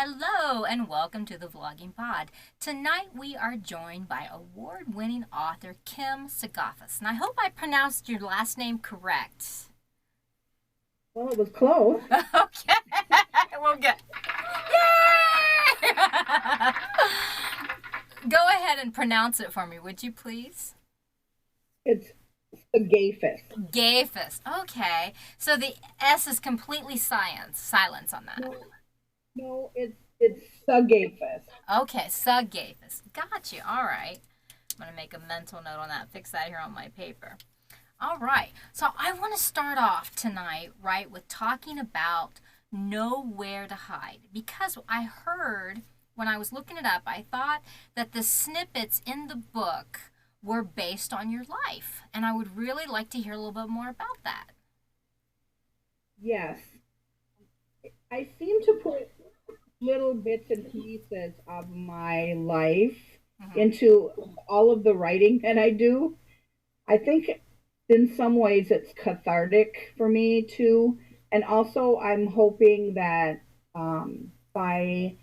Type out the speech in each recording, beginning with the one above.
Hello and welcome to the Vlogging Pod. Tonight we are joined by award-winning author Kim Sigafus. And I hope I pronounced your last name correct. Well, it was close. Okay, we'll get. Yay! Go ahead and pronounce it for me, would you please? It's Sigafus. Gafus. Okay. So the S is completely silence on that. No, no, it's Sigafus. Okay, Sigafus. Got you. All right. I'm going to make a mental note on that. Fix that here on my paper. All right. So I want to start off tonight, right, with talking about know where to hide. Because I heard when I was looking it up, I thought that the snippets in the book were based on your life. And I would really like to hear a little bit more about that. Yes, I seem to put little bits and pieces of my life Mm-hmm. into all of the writing that I do. I think in some ways it's cathartic for me too. And also, I'm hoping that by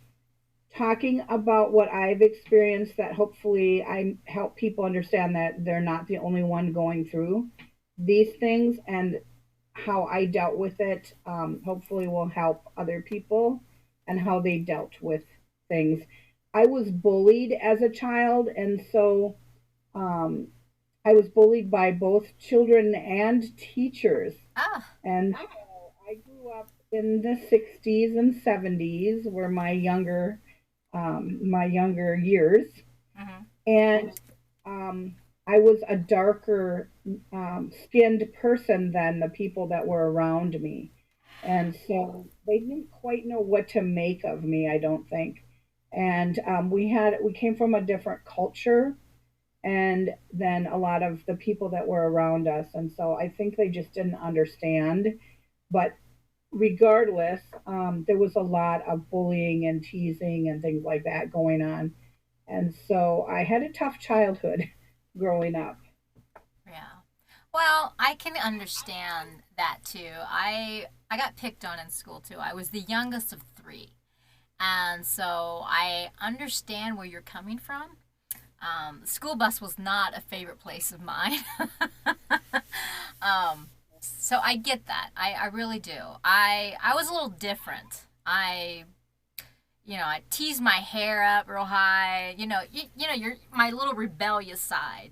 talking about what I've experienced, that hopefully I help people understand that they're not the only one going through these things, and how I dealt with it hopefully will help other people and how they dealt with things. I was bullied as a child, and so um, I was bullied by both children and teachers. Ah. And so I grew up in the 60s and 70s, were my younger years, Mm-hmm. and I was a darker skinned person than the people that were around me, and so they didn't quite know what to make of me. I don't think, and we came from a different culture, and then a lot of the people that were around us, and so I think they just didn't understand. But regardless, there was a lot of bullying and teasing and things like that going on. And so I had a tough childhood growing up. Yeah. Well, I can understand that too. I got picked on in school too. I was the youngest of three. And so I understand where you're coming from. The school bus was not a favorite place of mine. So I get that. I really do. I was a little different. I teased my hair up real high. You're my little rebellious side,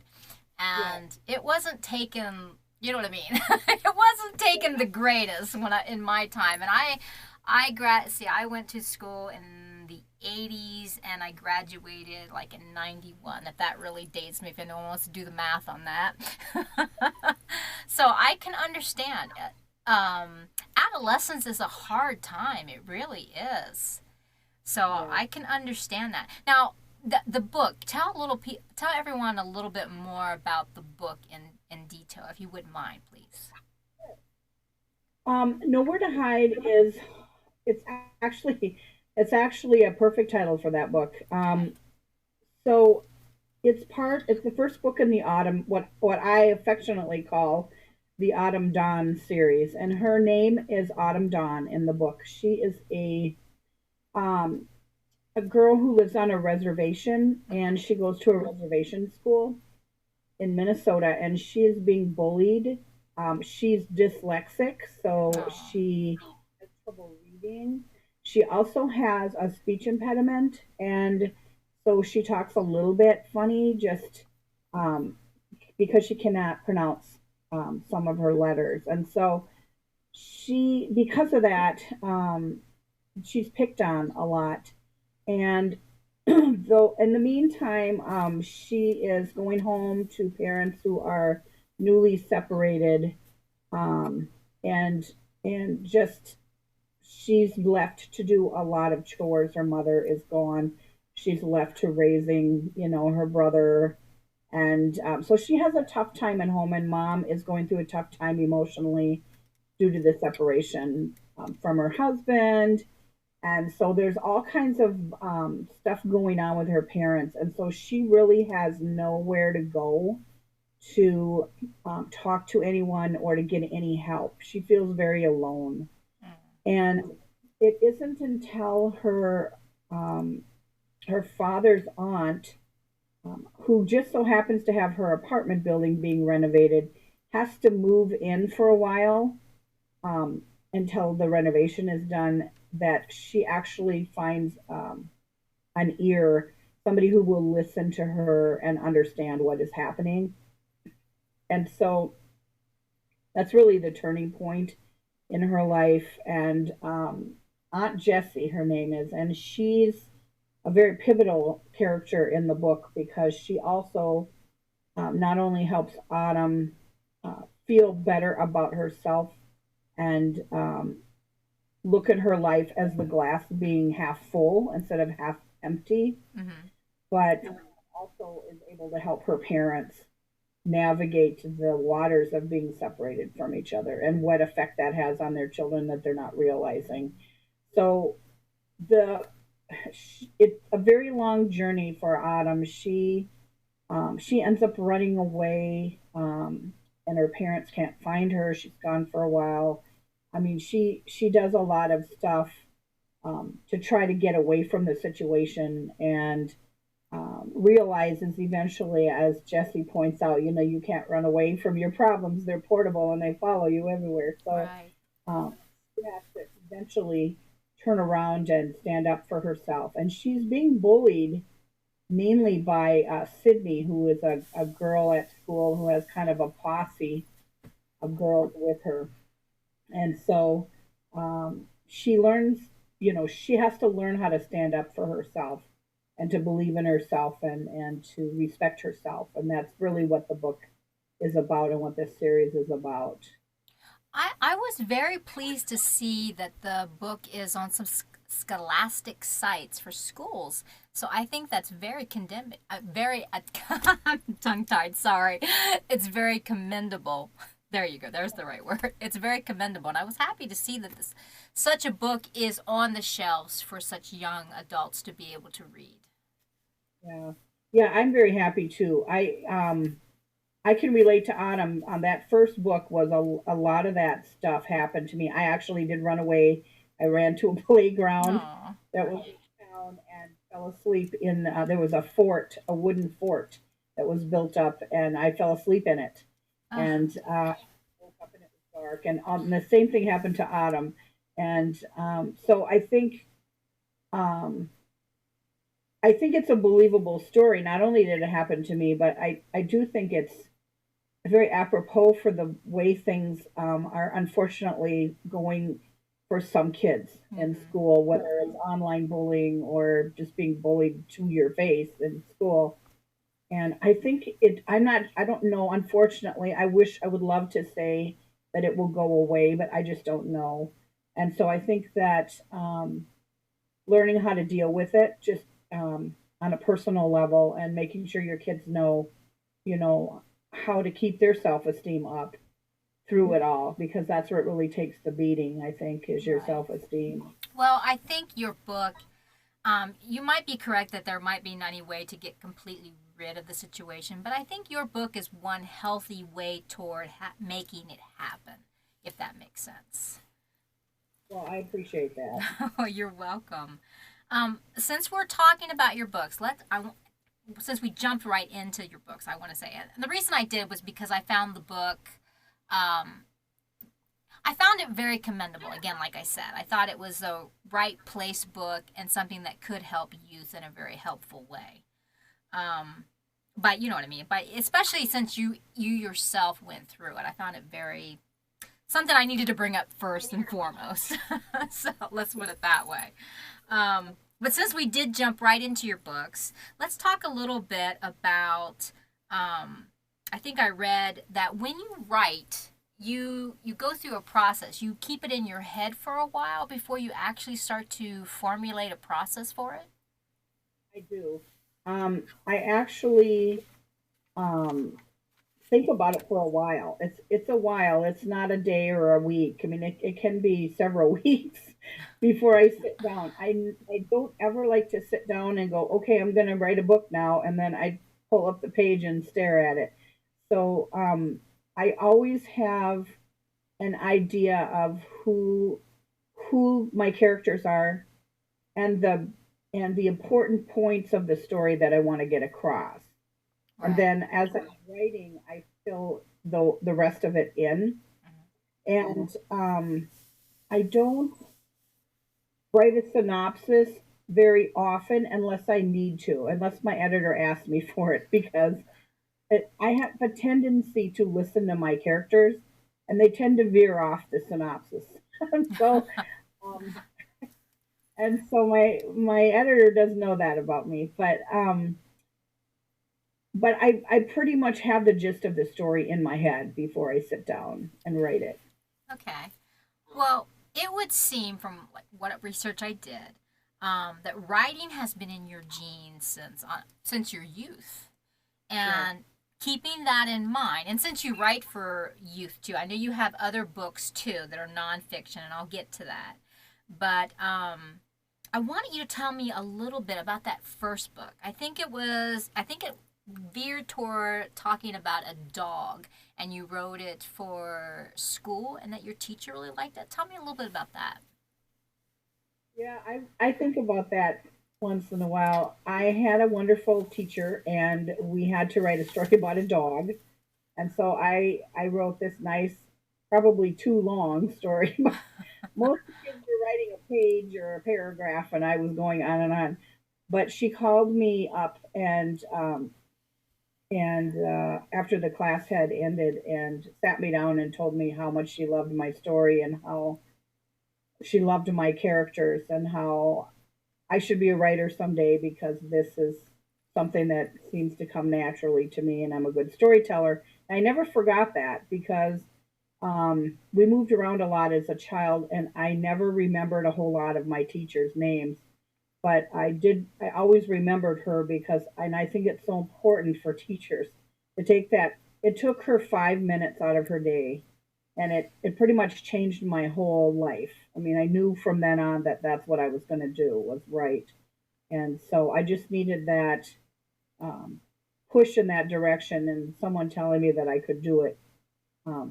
Yeah. and it wasn't taken. You know what I mean? It wasn't taken the greatest in my time, and I went to school in the 80s and I graduated like in 91. If that really dates me, if anyone wants to do the math on that. So I can understand it. Adolescence is a hard time. It really is. So Yeah. I can understand that. Now, the book. Tell everyone a little bit more about the book in detail, if you wouldn't mind, please. Nowhere to Hide is it's actually it's actually a perfect title for that book. Okay. So it's the first book in the autumn, what I affectionately call the Autumn Dawn series, and her name is Autumn Dawn in the book. She is um a girl who lives on a reservation, and she goes to a reservation school in Minnesota, and she is being bullied. She's dyslexic, so Oh. she has trouble reading. She also has a speech impediment, and so she talks a little bit funny, just um, because she cannot pronounce some of her letters. And so because of that, she's picked on a lot. And though in the meantime, she is going home to parents who are newly separated, um, and just she's left to do a lot of chores. Her mother is gone. She's left to raising, her brother, and so she has a tough time at home. And mom is going through a tough time emotionally due to the separation from her husband, and so there's all kinds of stuff going on with her parents. And so she really has nowhere to go to talk to anyone or to get any help. She feels very alone. Mm. And it isn't until um, her father's aunt, who just so happens to have her apartment building being renovated, has to move in for a while, um, until the renovation is done, that she actually finds an ear, somebody who will listen to her and understand what is happening. And so that's really the turning point in her life. And Aunt Jessie, her name is, and she's a very pivotal character in the book because she also not only helps Autumn feel better about herself and look at her life as the glass being half full instead of half empty, Mm-hmm. but also is able to help her parents navigate the waters of being separated from each other and what effect that has on their children that they're not realizing. So the it's a very long journey for Autumn. She ends up running away, and her parents can't find her. She's gone for a while. I mean, she does a lot of stuff to try to get away from the situation, and realizes eventually, as Jesse points out, you can't run away from your problems. They're portable and they follow you everywhere. So Right. she has to eventually turn around and stand up for herself. And she's being bullied mainly by Sydney, who is a girl at school who has kind of a posse of girls with her. And so she learns, she has to learn how to stand up for herself and to believe in herself and to respect herself. And that's really what the book is about and what this series is about. I was very pleased to see that the book is on some scholastic sites for schools. So I think that's very I'm tongue tied, sorry. It's very commendable. There you go. There's the right word. It's very commendable. And I was happy to see that such a book is on the shelves for such young adults to be able to read. Yeah. Yeah, I'm very happy too. I can relate to Autumn. On that first book was a lot of that stuff happened to me. I actually did run away. I ran to a playground Oh. that was in town and fell asleep in. There was a fort, a wooden fort that was built up, and I fell asleep in it. Oh. And woke up and it was dark. And the same thing happened to Autumn. And so um, I think it's a believable story. Not only did it happen to me, but I do think it's very apropos for the way things are unfortunately going for some kids in Mm-hmm. school, whether it's online bullying or just being bullied to your face in school. And I think I don't know, unfortunately. I would love to say that it will go away, but I just don't know. And so I think that learning how to deal with it just on a personal level and making sure your kids know, you know, how to keep their self esteem up through it all, because that's where it really takes the beating, I think, is your Right. self esteem. Well, I think your book, you might be correct that there might be not any way to get completely rid of the situation, but I think your book is one healthy way toward making it happen, if that makes sense. Well, I appreciate that. Oh, you're welcome. Since we're talking about your books, since we jumped right into your books, I want to say it. And the reason I did was because I found the book. Um, I found it very commendable. Again, like I said, I thought it was a right place book and something that could help youth in a very helpful way. Um, but you know what I mean. But especially since you yourself went through it, I found it very something I needed to bring up first and foremost. So let's put it that way. But since we did jump right into your books, let's talk a little bit about. I think I read that when you write, you go through a process. You keep it in your head for a while before you actually start to formulate a process for it. I do. I actually um, think about it for a while. It's a while. It's not a day or a week. I mean, it can be several weeks before I sit down. I don't ever like to sit down and go, okay, I'm going to write a book now, and then I pull up the page and stare at it. So I always have an idea of who my characters are and the important points of the story that I want to get across. And Right. then as I'm writing, I fill the rest of it in. And I don't write a synopsis very often unless I need to, unless my editor asks me for it, because I have a tendency to listen to my characters, and they tend to veer off the synopsis. so, um, and so my editor does know that about me, but I pretty much have the gist of the story in my head before I sit down and write it. Okay. Well, it would seem from like what research I did that writing has been in your genes since your youth, Yeah. and keeping that in mind. And since you write for youth too, I know you have other books too that are nonfiction, and I'll get to that. But I wanted you to tell me a little bit about that first book. I think it veered toward talking about a dog, and you wrote it for school, and that your teacher really liked it. Tell me a little bit about that. Yeah, I think about that once in a while. I had a wonderful teacher, and we had to write a story about a dog. And so I wrote this nice, probably too long story. Most kids were writing a page or a paragraph, and I was going on and on. But she called me up and after the class had ended and sat me down and told me how much she loved my story and how she loved my characters and how I should be a writer someday because this is something that seems to come naturally to me and I'm a good storyteller. And I never forgot that because we moved around a lot as a child and I never remembered a whole lot of my teachers' names. But I always remembered her because, and I think it's so important for teachers to take that. It took her 5 minutes out of her day and it pretty much changed my whole life. I mean, I knew from then on that that's what I was going to do was write, and so I just needed that um, push in that direction and someone telling me that I could do it.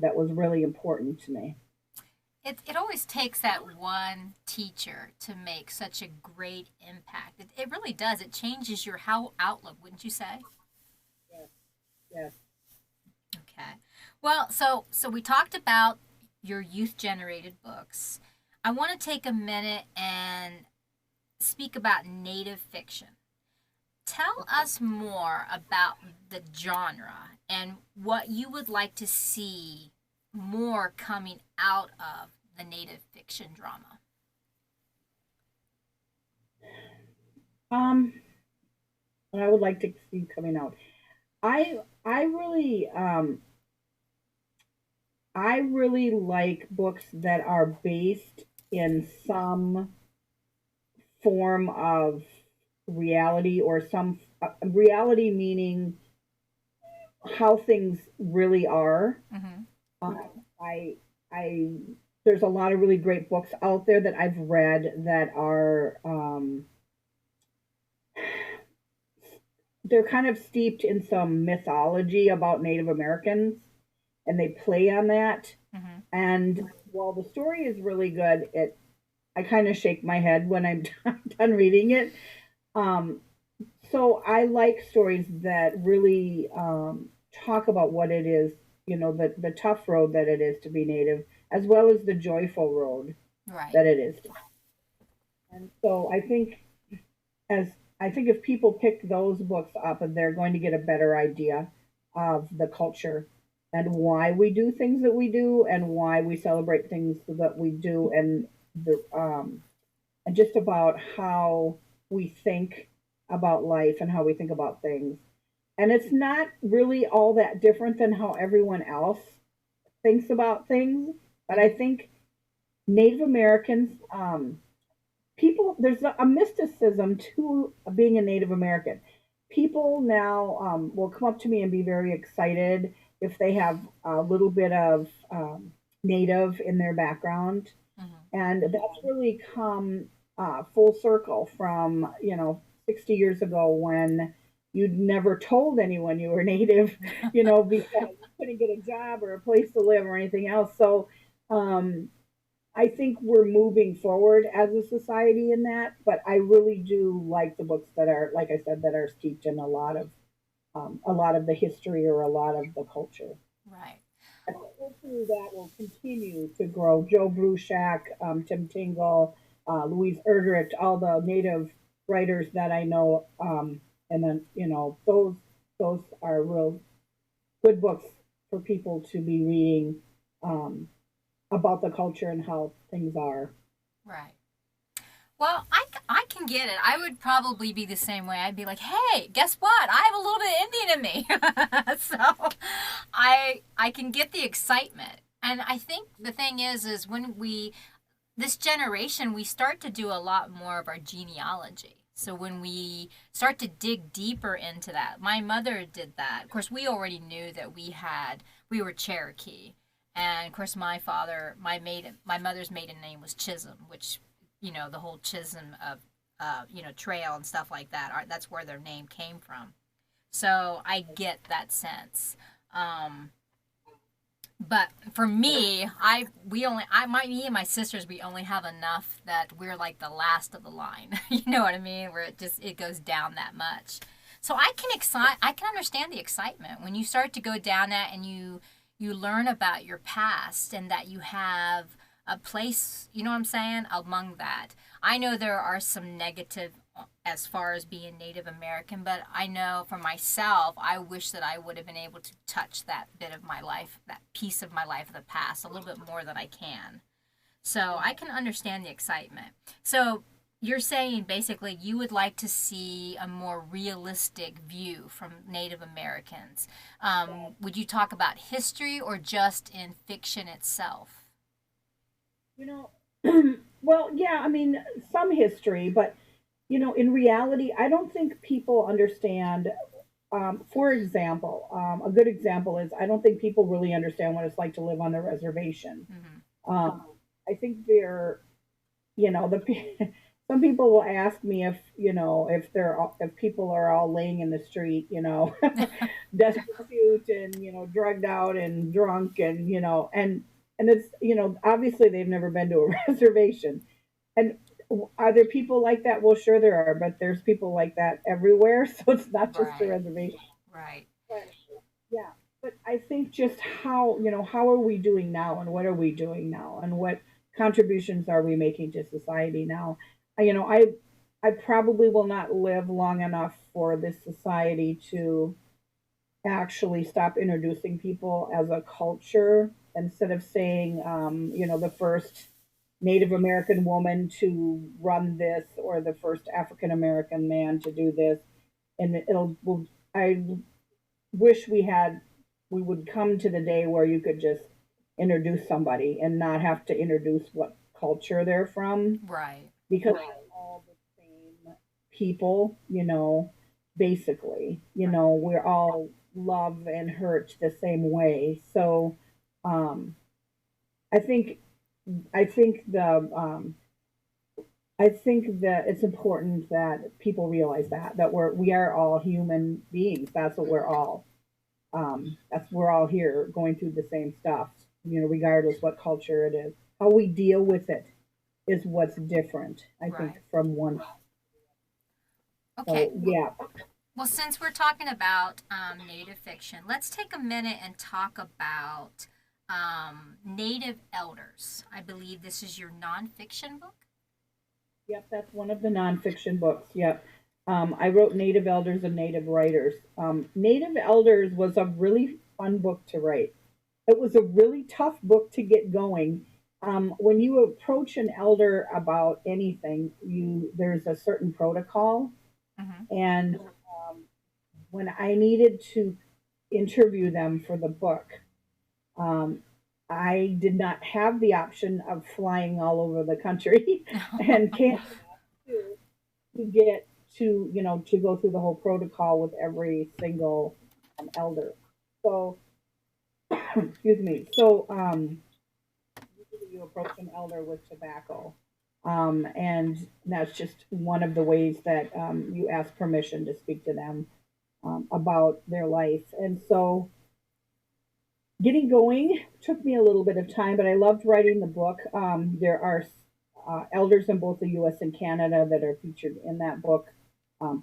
That was really important to me. It always takes that one teacher to make such a great impact. It really does. It changes your how outlook, wouldn't you say? Yes, yes. Okay. Well, so we talked about your youth generated books. I want to take a minute and speak about native fiction. Tell us more about the genre and what you would like to see more coming out of the native fiction drama. Um, what I would like to see coming out. I really I really like books that are based in some form of reality or some reality meaning how things really are. Mm-hmm. Um, I I there's a lot of really great books out there that I've read that are they're kind of steeped in some mythology about Native Americans and they play on that. Mm-hmm. And while the story is really good, it I kind of shake my head when I'm done reading it. Um, so I like stories that really talk about what it is, the tough road that it is to be Native, as well as the joyful road Right. that it is. And so as I think if people pick those books up, they're going to get a better idea of the culture and why we do things that we do and why we celebrate things that we do and just about how we think about life and how we think about things. And it's not really all that different than how everyone else thinks about things, but I think Native Americans people there's a mysticism to being a Native American. People now will come up to me and be very excited if they have a little bit of Native in their background, Mm-hmm. and that's really come full circle from 60 years ago when you'd never told anyone you were Native, because you couldn't get a job or a place to live or anything else. So um, I think we're moving forward as a society in that, but I really do like the books that are, like I said, that are steeped in a lot of the history or a lot of the culture. Right. And hopefully that will continue to grow. Joe Bruchac, Tim Tingle, Louise Erdrich, all the native writers that I know, and then those are real good books for people to be reading um, about the culture and how things are. Right. Well, I can get it. I would probably be the same way. I'd be like, hey, guess what? I have a little bit of Indian in me. So I can get the excitement. And I think the thing is when this generation, we start to do a lot more of our genealogy. So when we start to dig deeper into that, my mother did that. Of course, we already knew that we were Cherokee. And of course, my mother's maiden name was Chisholm, which, the whole Chisholm of, trail and stuff like that. That's where their name came from. So I get that sense. Um, but for me, me and my sisters, we only have enough that we're like the last of the line. You know what I mean? Where it goes down that much. So I can understand the excitement when you start to go down that and you learn about your past and that you have a place, you know what I'm saying, among that. I know there are some negative as far as being Native American, but I know for myself, I wish that I would have been able to touch that bit of my life, that piece of my life of the past, a little bit more than I can. So I can understand the excitement. So you're saying basically you would like to see a more realistic view from Native Americans. Would you talk about history or just in fiction itself? You well, yeah, I mean, some history, but in reality, I don't think people understand. For example, a good example is I don't think people really understand what it's like to live on the reservation. Mm-hmm. I think they're, the some people will ask me if people are all laying in the street, destitute and drugged out and drunk and and it's obviously they've never been to a reservation. And are there people like that? Well, sure there are, but there's people like that everywhere, so it's not just a Right. reservation. Right. But yeah, but I think just how are we doing now, and what are we doing now, and what contributions are we making to society now? I probably will not live long enough for this society to actually stop introducing people as a culture instead of saying, the first Native American woman to run this or the first African American man to do this. And I wish we would come to the day where you could just introduce somebody and not have to introduce what culture they're from Right. because we're all the same people, basically. We're all love and hurt the same way. So um, I think I think the I think that it's important that people realize that we are all human beings. That's what we're all. We're all here going through the same stuff. Regardless what culture it is, how we deal with it is what's different. I think Right. from one. Okay. So yeah, Well, since we're talking about Native fiction, let's take a minute and talk about Native elders. I believe this is your nonfiction book. yep, that's one of the nonfiction books. Yep. I wrote Native Elders and Native Writers. Native Elders was a really fun book to write. It was a really tough book to get going. When you approach an elder about anything, there's a certain protocol, Mm-hmm. and when I needed to interview them for the book, um, I did not have the option of flying all over the country and can't to get to go through the whole protocol with every single elder. So excuse me. So usually you approach an elder with tobacco. And that's just one of the ways that you ask permission to speak to them about their life. And so Getting going took me a little bit of time, but I loved writing the book. There are elders in both the U.S. and Canada that are featured in that book.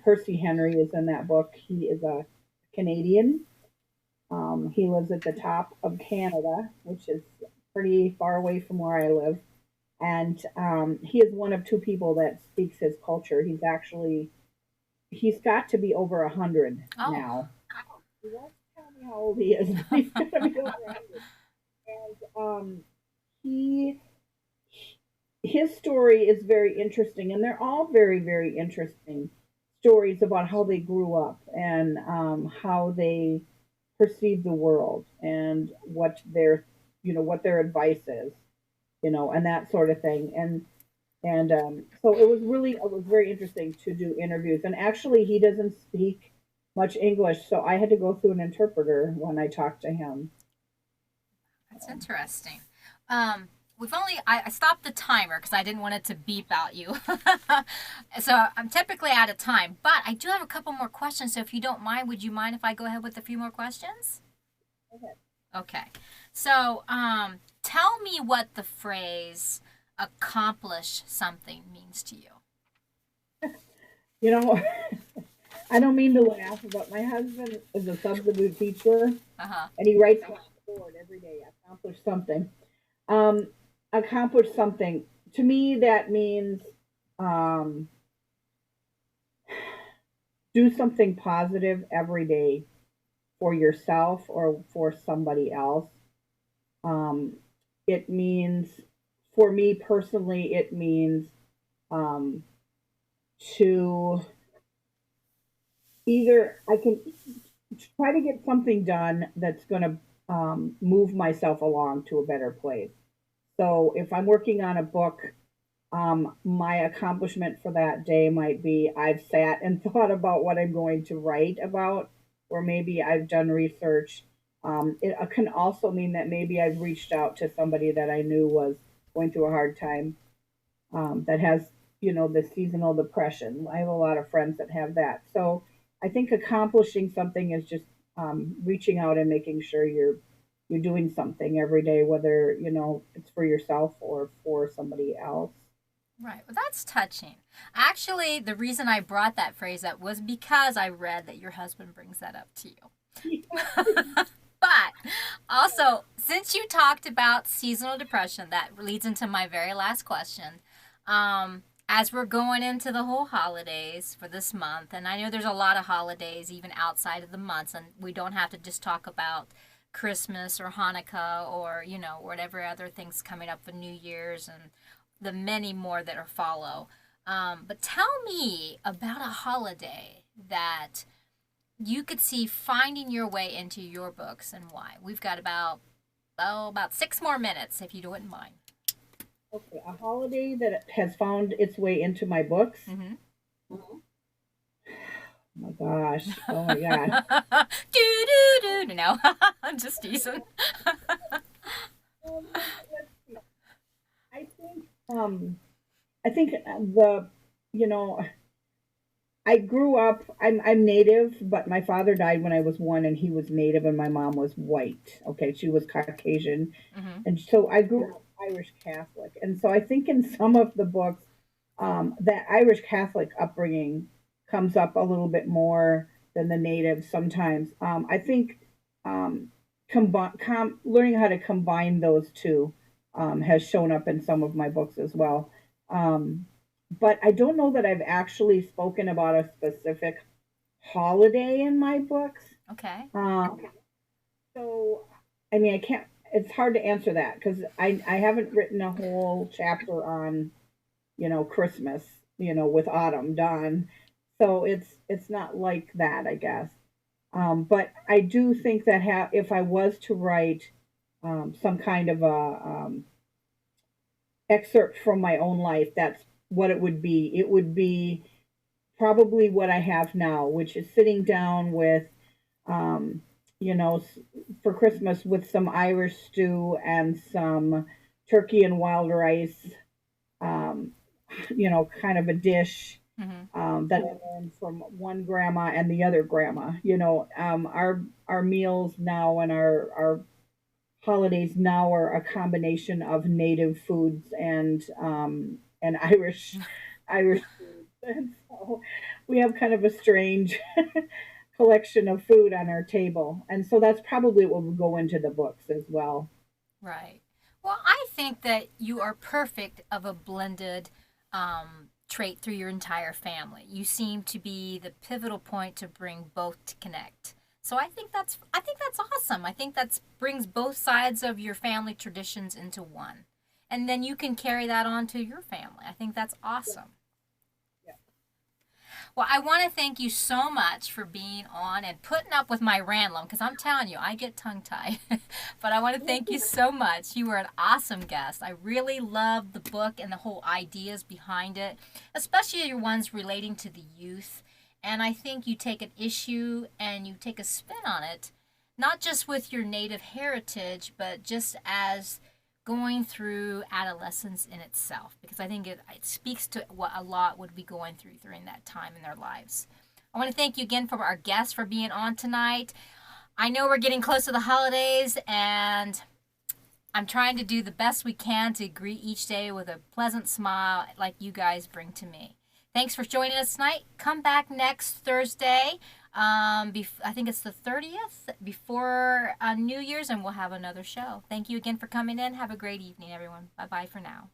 Percy Henry is in that book. He is a Canadian. He lives at the top of Canada, which is pretty far away from where I live. And he is one of two people that speaks his culture. He's got to be over 100 Oh, now. He won't tell me how old he is. He's got to be over 100. And he his story is very interesting, and they're all very, very interesting stories about how they grew up and how they perceive the world and what their, what their advice is, and that sort of thing. And so it was very interesting to do interviews. And actually, he doesn't speak much English, so I had to go through an interpreter when I talked to him. that's interesting. We've only I stopped the timer because I didn't want it to beep out you. So I'm typically out of time, but I do have a couple more questions. So if you don't mind, would you mind if I go ahead with a few more questions? Okay. Okay. So tell me what the phrase accomplish something means to you. You know, I don't mean to laugh, but my husband is a substitute teacher, Uh huh. and he writes on the board every day, accomplish something. Um, accomplish something. To me, that means um, do something positive every day for yourself or for somebody else. Um, it means, for me personally, it means um, to either I can try to get something done that's going to move myself along to a better place. So if I'm working on a book, my accomplishment for that day might be I've sat and thought about what I'm going to write about, or maybe I've done research. It can also mean that maybe I've reached out to somebody that I knew was going through a hard time, that has, the seasonal depression. I have a lot of friends that have that. So I think accomplishing something is just reaching out and making sure you're doing something every day, whether it's for yourself or for somebody else. Right. Well, that's touching. Actually, the reason I brought that phrase up was because I read that your husband brings that up to you. But also, since you talked about seasonal depression, that leads into my very last question. As we're going into the whole holidays for this month, and I know there's a lot of holidays even outside of the months, and we don't have to just talk about Christmas or Hanukkah or, whatever other things coming up for New Year's and the many more that are follow. But tell me about a holiday that you could see finding your way into your books and why. We've got about 6 more minutes if you don't mind. Okay, a holiday that has found its way into my books. Mm-hmm. Oh my gosh. Oh my God. Do do do. No, I'm just teasing. Let's see. I think I think the you know I grew up. I'm Native, but my father died when I was one, and he was Native, and my mom was white. Okay, she was Caucasian, Mm-hmm. and so I grew up Irish Catholic, and so I think in some of the books, that Irish Catholic upbringing comes up a little bit more than the Native sometimes. I think learning how to combine those two has shown up in some of my books as well. Um, but I don't know that I've actually spoken about a specific holiday in my books. Okay. So, I mean, I can't. It's hard to answer that because I haven't written a whole chapter on Christmas, with autumn dawn. So it's not like that, I guess. But I do think that if I was to write some kind of a excerpt from my own life, that's what it would be. It would be probably what I have now, which is sitting down with, um, you know, for Christmas with some Irish stew and some turkey and wild rice, um, kind of a dish Mm-hmm. that I learned from one grandma and the other grandma. Our meals now and our holidays now are a combination of native foods and Irish foods. And so we have kind of a strange collection of food on our table. And so that's probably what will go into the books as well. Right. Well, I think that you are perfect of a blended trait through your entire family. You seem to be the pivotal point to bring both to connect. So I think that's awesome. I think that brings both sides of your family traditions into one. And then you can carry that on to your family. I think that's awesome. Yeah. Well, I want to thank you so much for being on and putting up with my rambling because I'm telling you, I get tongue tied. But I want to thank you so much. You were an awesome guest. I really loved the book and the whole ideas behind it, especially your ones relating to the youth. And I think you take an issue and you take a spin on it, not just with your native heritage, but just as going through adolescence in itself, because I think it speaks to what a lot would be going through during that time in their lives. I want to thank you again for our guests for being on tonight. I know we're getting close to the holidays, and I'm trying to do the best we can to greet each day with a pleasant smile like you guys bring to me. Thanks for joining us tonight. Come back next Thursday. I think it's the 30th before New Year's, and we'll have another show. Thank you again for coming in. Have a great evening, everyone. Bye bye for now.